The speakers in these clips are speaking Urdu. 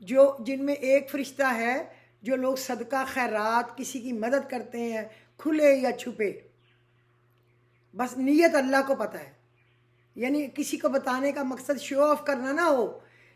جن میں ایک فرشتہ ہے جو لوگ صدقہ خیرات کسی کی مدد کرتے ہیں کھلے یا چھپے، بس نیت اللہ کو پتہ ہے، یعنی کسی کو بتانے کا مقصد شو آف کرنا نہ ہو،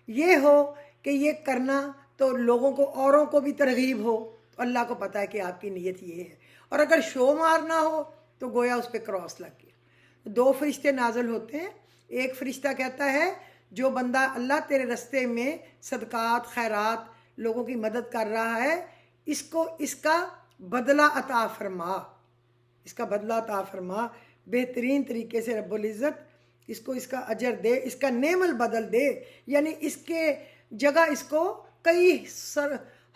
یہ ہو کہ یہ کرنا تو لوگوں کو اوروں کو بھی ترغیب ہو، تو اللہ کو پتہ ہے کہ آپ کی نیت یہ ہے، اور اگر شو مارنا ہو تو گویا اس پہ کراس لگ گیا۔ 2 فرشتے نازل ہوتے ہیں، ایک فرشتہ کہتا ہے جو بندہ اللہ تیرے رستے میں صدقات خیرات لوگوں کی مدد کر رہا ہے، اس کا بدلہ عطا فرما، اس کا بدلہ عطا فرما، بہترین طریقے سے رب العزت اس کو اس کا اجر دے، اس کا نعم البدل دے، یعنی اس کے جگہ اس کو کئی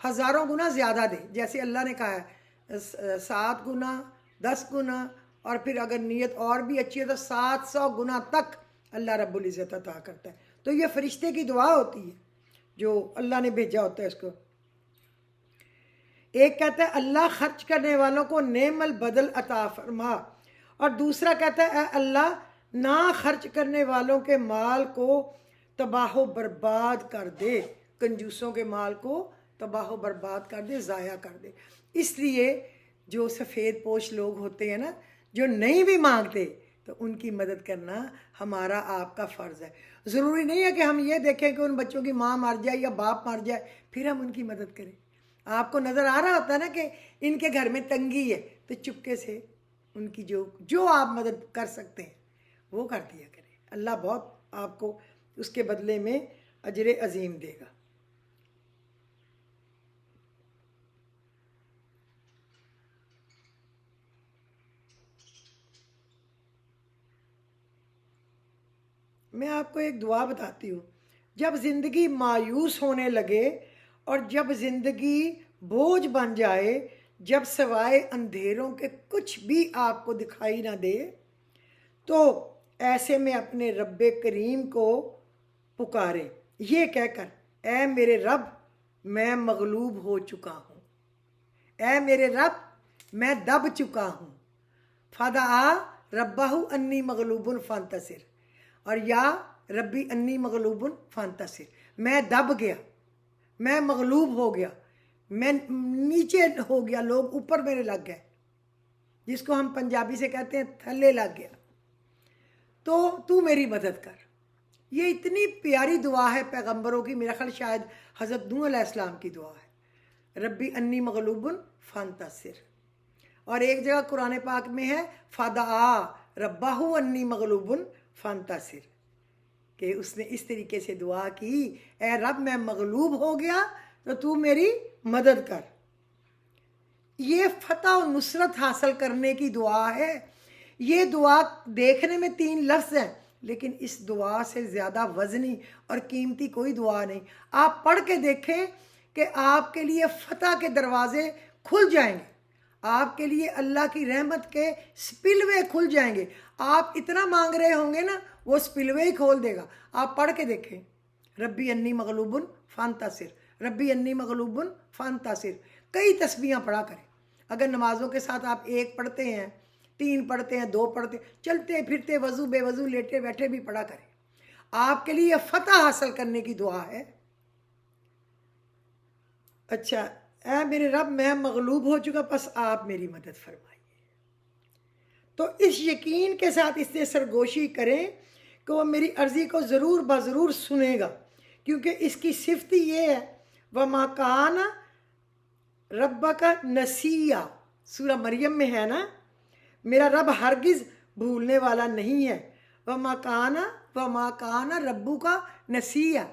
ہزاروں گنا زیادہ دے، جیسے اللہ نے کہا ہے 7 گنا 10 گنا، اور پھر اگر نیت اور بھی اچھی ہے تو 700 گنا تک اللہ رب العزت عطا کرتا ہے۔ تو یہ فرشتے کی دعا ہوتی ہے جو اللہ نے بھیجا ہوتا ہے اس کو۔ ایک کہتا ہے اللہ خرچ کرنے والوں کو نعم البدل عطا فرما، اور دوسرا کہتا ہے اے اللہ نہ خرچ کرنے والوں کے مال کو تباہ و برباد کر دے، کنجوسوں کے مال کو تباہ و برباد کر دے، ضائع کر دے۔ اس لیے جو سفید پوش لوگ ہوتے ہیں نا، جو نہیں بھی مانگتے، تو ان کی مدد کرنا ہمارا آپ کا فرض ہے۔ ضروری نہیں ہے کہ ہم یہ دیکھیں کہ ان بچوں کی ماں مر جائے یا باپ مر جائے پھر ہم ان کی مدد کریں۔ آپ کو نظر آ رہا ہوتا ہے نا کہ ان کے گھر میں تنگی ہے، تو چپکے سے ان کی جو آپ مدد کر سکتے ہیں وہ کر دیا کریں، اللہ بہت آپ کو اس کے بدلے میں اجر عظیم دے گا۔ میں آپ کو ایک دعا بتاتی ہوں، جب زندگی مایوس ہونے لگے اور جب زندگی بوجھ بن جائے، جب سوائے اندھیروں کے کچھ بھی آپ کو دکھائی نہ دے، تو ایسے میں اپنے رب کریم کو پکاریں یہ کہہ کر اے میرے رب میں مغلوب ہو چکا ہوں، اے میرے رب میں دب چکا ہوں، فدعا ربہ انی مغلوب فانتصر، اور یا ربی انی مغلوب فانتصر، میں دب گیا، میں مغلوب ہو گیا، میں نیچے ہو گیا، لوگ اوپر میرے لگ گئے، جس کو ہم پنجابی سے کہتے ہیں تھلے لگ گیا، تو میری مدد کر۔ یہ اتنی پیاری دعا ہے پیغمبروں کی، میرا خیال شاید حضرت نوح علیہ السلام کی دعا ہے، ربی انی مغلوب فانتصر۔ اور ایک جگہ قرآن پاک میں ہے فدعا ربہ انی مغلوب فانتصر، کہ اس نے اس طریقے سے دعا کی اے رب میں مغلوب ہو گیا تو میری مدد کر۔ یہ فتح و نصرت حاصل کرنے کی دعا ہے۔ یہ دعا دیکھنے میں 3 لفظ ہیں، لیکن اس دعا سے زیادہ وزنی اور قیمتی کوئی دعا نہیں۔ آپ پڑھ کے دیکھیں کہ آپ کے لیے فتح کے دروازے کھل جائیں گے، آپ کے لیے اللہ کی رحمت کے سپلوے کھل جائیں گے۔ آپ اتنا مانگ رہے ہوں گے نا، وہ سپلوے ہی کھول دے گا۔ آپ پڑھ کے دیکھیں ربی انی مغلوب فانتصر، ربی انی مغلوب فانتصر، کئی تسبیحاں پڑھا کریں۔ اگر نمازوں کے ساتھ آپ 1 پڑھتے ہیں، 3 پڑھتے ہیں، 2 پڑھتے ہیں، چلتے پھرتے وضو بے وضو لیٹے بیٹھے بھی پڑھا کریں، آپ کے لیے یہ فتح حاصل کرنے کی دعا ہے۔ اچھا، اے میرے رب میں مغلوب ہو چکا، پس آپ میری مدد فرمائیے۔ تو اس یقین کے ساتھ اس سے سرگوشی کریں کہ وہ میری عرضی کو ضرور بضرور سنے گا، کیونکہ اس کی صفت یہ ہے وَمَا كَانَ رَبَّكَ نَسِيًّا، سورہ مریم میں ہے نا، میرا رب ہرگز بھولنے والا نہیں ہے۔ وَمَا كَانَ رَبُّكَ نَسِيًّا،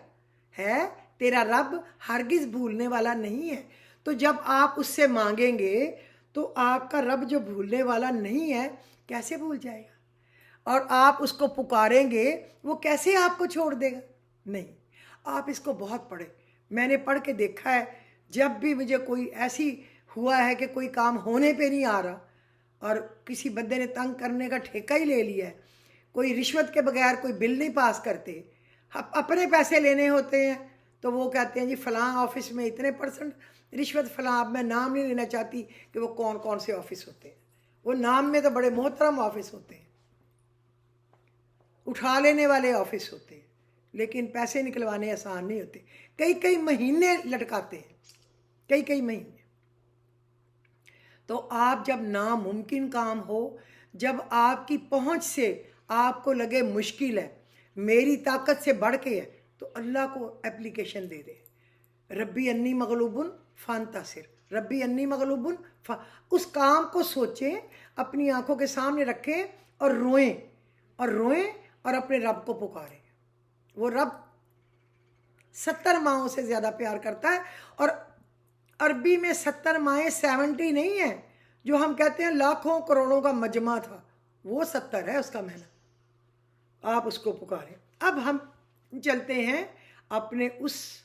ہے تیرا رب ہرگز بھولنے والا نہیں ہے۔ تو جب آپ اس سے مانگیں گے تو آپ کا رب جو بھولنے والا نہیں ہے کیسے بھول جائے گا؟ اور آپ اس کو پکاریں گے وہ کیسے آپ کو چھوڑ دے گا؟ نہیں، آپ اس کو بہت پڑھیں۔ میں نے پڑھ کے دیکھا ہے، جب بھی مجھے کوئی ایسی ہوا ہے کہ کوئی کام ہونے پہ نہیں آ رہا اور کسی بندے نے تنگ کرنے کا ٹھیکہ ہی لے لیا ہے، کوئی رشوت کے بغیر کوئی بل نہیں پاس کرتے، اپنے پیسے لینے ہوتے ہیں تو وہ کہتے ہیں جی فلاں آفس میں اتنے% رشوت، فلاں، اب میں نام نہیں لینا چاہتی کہ وہ کون کون سے آفس ہوتے ہیں، وہ نام میں تو بڑے محترم آفس ہوتے ہیں، اٹھا لینے والے آفس ہوتے ہیں، لیکن پیسے نکلوانے آسان نہیں ہوتے، کئی مہینے لٹکاتے ہیں، کئی مہینے۔ تو آپ جب ناممکن کام ہو، جب آپ کی پہنچ سے آپ کو لگے مشکل ہے، میری طاقت سے بڑھ کے ہے، تو اللہ کو اپلیکیشن دے دے، ربی انی مغلوبن فانتصر، ربی انی مغلوبن اس کام کو سوچیں، اپنی آنکھوں کے سامنے رکھیں اور روئیں اور اپنے رب کو پکاریں۔ وہ رب 70 ماہوں سے زیادہ پیار کرتا ہے، اور عربی میں 70 ماہیں 70 نہیں ہے جو ہم کہتے ہیں لاکھوں کروڑوں کا مجمع تھا، وہ 70 ہے اس کا معنی۔ آپ اس کو پکاریں۔ اب ہم چلتے ہیں اپنے اس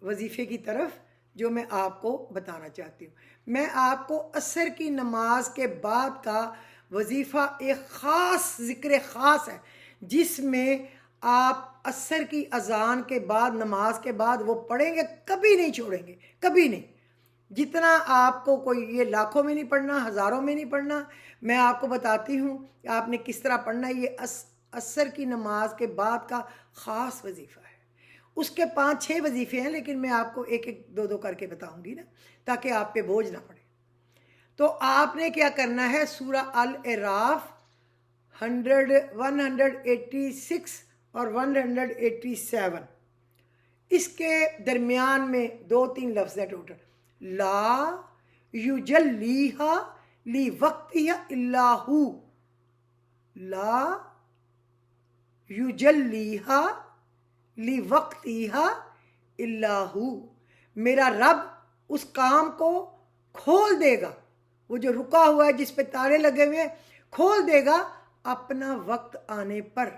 وظیفے کی طرف جو میں آپ کو بتانا چاہتی ہوں۔ میں آپ کو عصر کی نماز کے بعد کا وظیفہ ایک خاص ذکر خاص ہے، جس میں آپ عصر کی اذان کے بعد، نماز کے بعد وہ پڑھیں گے، کبھی نہیں چھوڑیں گے، کبھی نہیں۔ جتنا آپ کو کوئی یہ لاکھوں میں نہیں پڑھنا، ہزاروں میں نہیں پڑھنا، میں آپ کو بتاتی ہوں کہ آپ نے کس طرح پڑھنا ہے۔ یہ عصر کی نماز کے بعد کا خاص وظیفہ ہے۔ اس کے 5-6 وظیفے ہیں، لیکن میں آپ کو ایک دو کر کے بتاؤں گی نا، تاکہ آپ پہ بوجھ نہ پڑے۔ تو آپ نے کیا کرنا ہے، سورہ الاعراف 186 اور 187، اس کے درمیان میں 2-3 لفظ ہے ٹوٹل۔ لا یجلیہا لیوقتہا الا ہو، لا یجلیہا لیوقتہا الا ہو، میرا رب اس کام کو کھول دے گا، وہ جو رکا ہوا ہے جس پہ تالے لگے ہوئے ہیں، کھول دے گا اپنا وقت آنے پر۔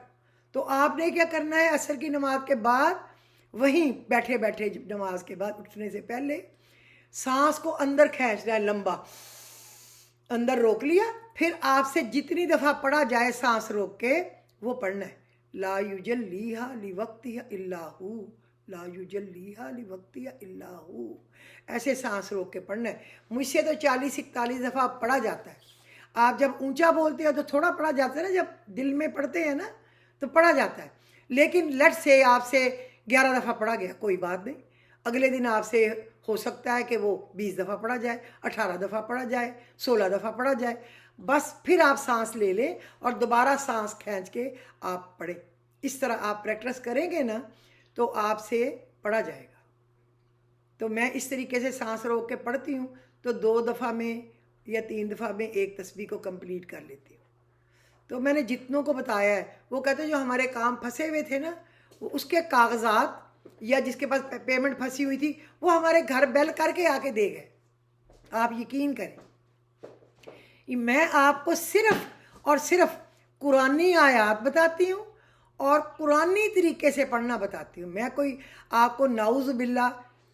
تو آپ نے کیا کرنا ہے، عصر کی نماز کے بعد وہیں بیٹھے نماز کے بعد اٹھنے سے پہلے سانس کو اندر کھینچنا ہے، لمبا اندر روک لیا، پھر آپ سے جتنی دفعہ پڑھا جائے سانس روک کے وہ پڑھنا ہے۔ لا یجلیہا لیوقتہا الا ہو، لا یجلیہا لیوقتہا الا ہو، ایسے سانس روک کے پڑھنا ہے۔ مجھ سے تو 40-41 دفعہ پڑھا جاتا ہے۔ آپ جب اونچا بولتے ہو تو تھوڑا پڑھا جاتا ہے نا، جب دل میں پڑھتے ہیں نا تو پڑھا جاتا ہے، لیکن لٹ سے آپ سے 11 دفعہ پڑھا گیا، کوئی بات نہیں، اگلے دن آپ سے ہو سکتا ہے کہ وہ 20 دفعہ پڑھا جائے، 18 دفعہ پڑھا جائے، 16 دفعہ پڑھا جائے، بس پھر آپ سانس لے لیں اور دوبارہ سانس کھینچ کے آپ پڑھیں۔ اس طرح آپ پریکٹس کریں گے نا تو آپ سے پڑھا جائے گا۔ تو میں اس طریقے سے سانس روک کے پڑھتی ہوں تو 2 دفعہ میں یا 3 دفعہ میں ایک تسبیح کو کمپلیٹ کر لیتی ہوں۔ تو میں نے جتنوں کو بتایا ہے، وہ کہتے ہیں جو ہمارے کام پھنسے ہوئے تھے نا، وہ اس کے کاغذات یا جس کے پاس پیمنٹ پھنسی ہوئی تھی وہ ہمارے گھر بیل کر کے آ کے دے گئے۔ آپ یقین کریں، میں آپ کو صرف اور صرف قرآنی آیات بتاتی ہوں اور قرآنی طریقے سے پڑھنا بتاتی ہوں۔ میں کوئی آپ کو نعوذ باللہ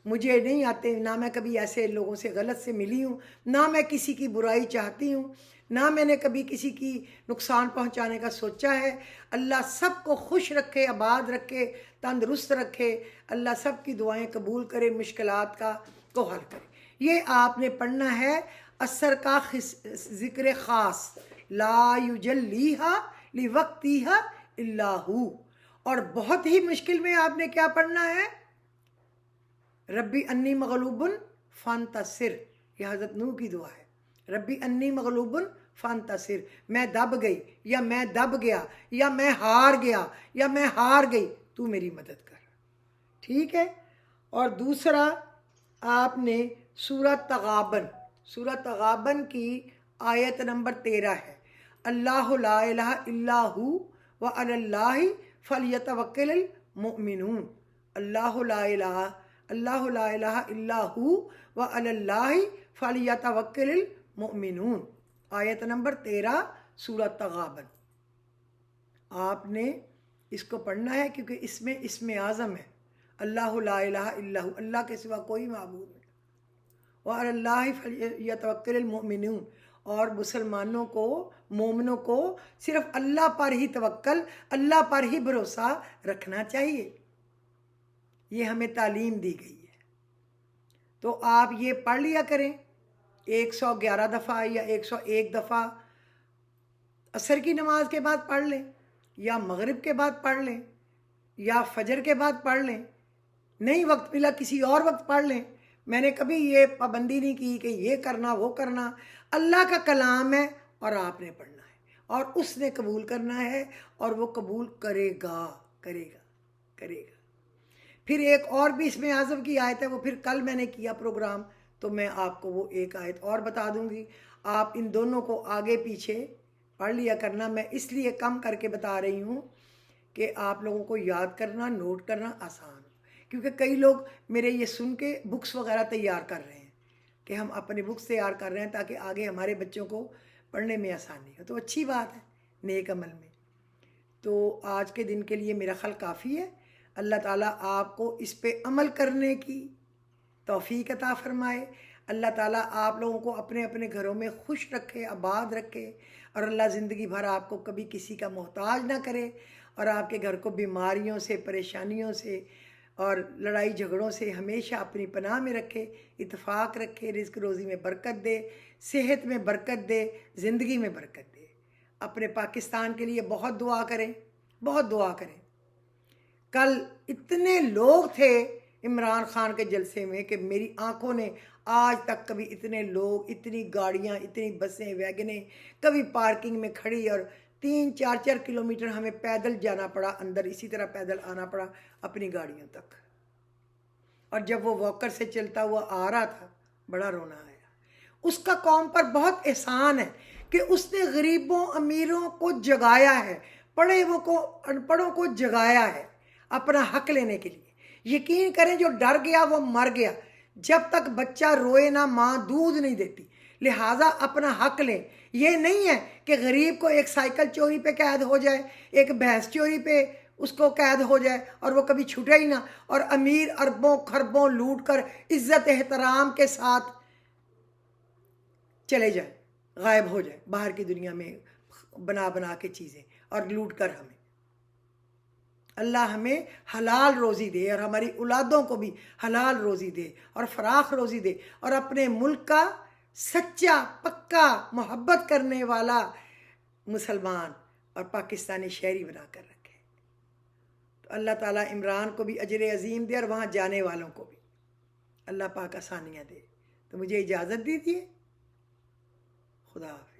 مجھے نہیں آتے، نہ میں کبھی ایسے لوگوں سے غلط سے ملی ہوں، نہ میں کسی کی برائی چاہتی ہوں، نہ میں نے کبھی کسی کی نقصان پہنچانے کا سوچا ہے۔ اللہ سب کو خوش رکھے، آباد رکھے، تندرست رکھے، اللہ سب کی دعائیں قبول کرے، مشکلات کو حل کرے۔ یہ آپ نے پڑھنا ہے عصر کا ذکر خاص، لا یجلیہا لیوقتہا الا ہو۔ اور بہت ہی مشکل میں آپ نے کیا پڑھنا ہے، ربی انی مغلوبن فانتصر، یہ حضرت نوح کی دعا ہے، ربی انی مغلوبن فانتصر، میں دب گئی یا میں دب گیا یا میں ہار گیا یا میں ہار گئی، تو میری مدد کر، ٹھیک ہے۔ اور دوسرا آپ نے سورہ تغابن کی آیت نمبر 13 ہے، اللہ لا الہ الا ہو وعلی اللہ فلیتوکل المؤمنون، اللہ لا الہ الا ہو وعلی اللہ فلیتوکل المؤمنون، آیت نمبر 13 سورہ تغابن۔ آپ نے اس کو پڑھنا ہے کیونکہ اس میں اسم اعظم ہے، اللہ لا الہ الا ہو، اللہ کے سوا کوئی معبود نہیں، وعلی اللہ فلیتوکل المؤمنون، اور مسلمانوں کو، مومنوں کو صرف اللہ پر ہی توکل، اللہ پر ہی بھروسہ رکھنا چاہیے، یہ ہمیں تعلیم دی گئی ہے۔ تو آپ یہ پڑھ لیا کریں 111 دفعہ یا 101 دفعہ، عصر کی نماز کے بعد پڑھ لیں، یا مغرب کے بعد پڑھ لیں یا فجر کے بعد پڑھ لیں، نہیں وقت ملا کسی اور وقت پڑھ لیں. میں نے کبھی یہ پابندی نہیں کی کہ یہ کرنا وہ کرنا. اللہ کا کلام ہے اور آپ نے پڑھنا ہے اور اس نے قبول کرنا ہے اور وہ قبول کرے گا کرے گا کرے گا. پھر ایک اور بھی اس میں اعظم کی آیت ہے، وہ پھر کل میں نے کیا پروگرام تو میں آپ کو وہ ایک آیت اور بتا دوں گی. آپ ان دونوں کو آگے پیچھے پڑھ لیا کرنا. میں اس لیے کم کر کے بتا رہی ہوں کہ آپ لوگوں کو یاد کرنا نوٹ کرنا آسان ہو، کیونکہ کئی لوگ میرے یہ سن کے بکس وغیرہ تیار کر رہے ہیں کہ ہم اپنے بکس تیار کر رہے ہیں تاکہ آگے ہمارے بچوں کو پڑھنے میں آسانی ہو. تو اچھی بات ہے نیک عمل میں. تو آج کے دن کے لیے میرا خیال کافی ہے. اللہ تعالیٰ آپ کو اس پہ عمل کرنے کی توفیق عطا فرمائے. اللہ تعالیٰ آپ لوگوں کو اپنے اپنے گھروں میں خوش رکھے، آباد رکھے، اور اللہ زندگی بھر آپ کو کبھی کسی کا محتاج نہ کرے، اور آپ کے گھر کو بیماریوں سے، پریشانیوں سے اور لڑائی جھگڑوں سے ہمیشہ اپنی پناہ میں رکھے، اتفاق رکھے، رزق روزی میں برکت دے، صحت میں برکت دے، زندگی میں برکت دے. اپنے پاکستان کے لیے بہت دعا کریں، بہت دعا کریں. کل اتنے لوگ تھے عمران خان کے جلسے میں کہ میری آنکھوں نے آج تک کبھی اتنے لوگ، اتنی گاڑیاں، اتنی بسیں، ویگنیں کبھی پارکنگ میں کھڑی، اور 3-4 کلومیٹر ہمیں پیدل جانا پڑا اندر، اسی طرح پیدل آنا پڑا اپنی گاڑیوں تک. اور جب وہ واکر سے چلتا ہوا آ رہا تھا بڑا رونا آیا. اس کا قوم پر بہت احسان ہے کہ اس نے غریبوں امیروں کو جگایا ہے، پڑھے وہ کو ان پڑھوں کو جگایا ہے اپنا حق لینے کے لیے. یقین کریں جو ڈر گیا وہ مر گیا. جب تک بچہ روئے نہ ماں دودھ نہیں دیتی. لہٰذا اپنا حق لیں. یہ نہیں ہے کہ غریب کو ایک سائیکل چوری پہ قید ہو جائے، ایک بھینس چوری پہ اس کو قید ہو جائے اور وہ کبھی چھوٹے ہی نہ، اور امیر اربوں خربوں لوٹ کر عزت احترام کے ساتھ چلے جائیں، غائب ہو جائیں باہر کی دنیا میں بنا بنا کے چیزیں اور لوٹ کر ہمیں. اللہ ہمیں حلال روزی دے اور ہماری اولادوں کو بھی حلال روزی دے اور فراخ روزی دے، اور اپنے ملک کا سچا پکا محبت کرنے والا مسلمان اور پاکستانی شہری بنا کر رکھے. تو اللہ تعالیٰ عمران کو بھی اجر عظیم دے اور وہاں جانے والوں کو بھی اللہ پاک آسانیاں دے. تو مجھے اجازت دیجیے. خدا حافظ.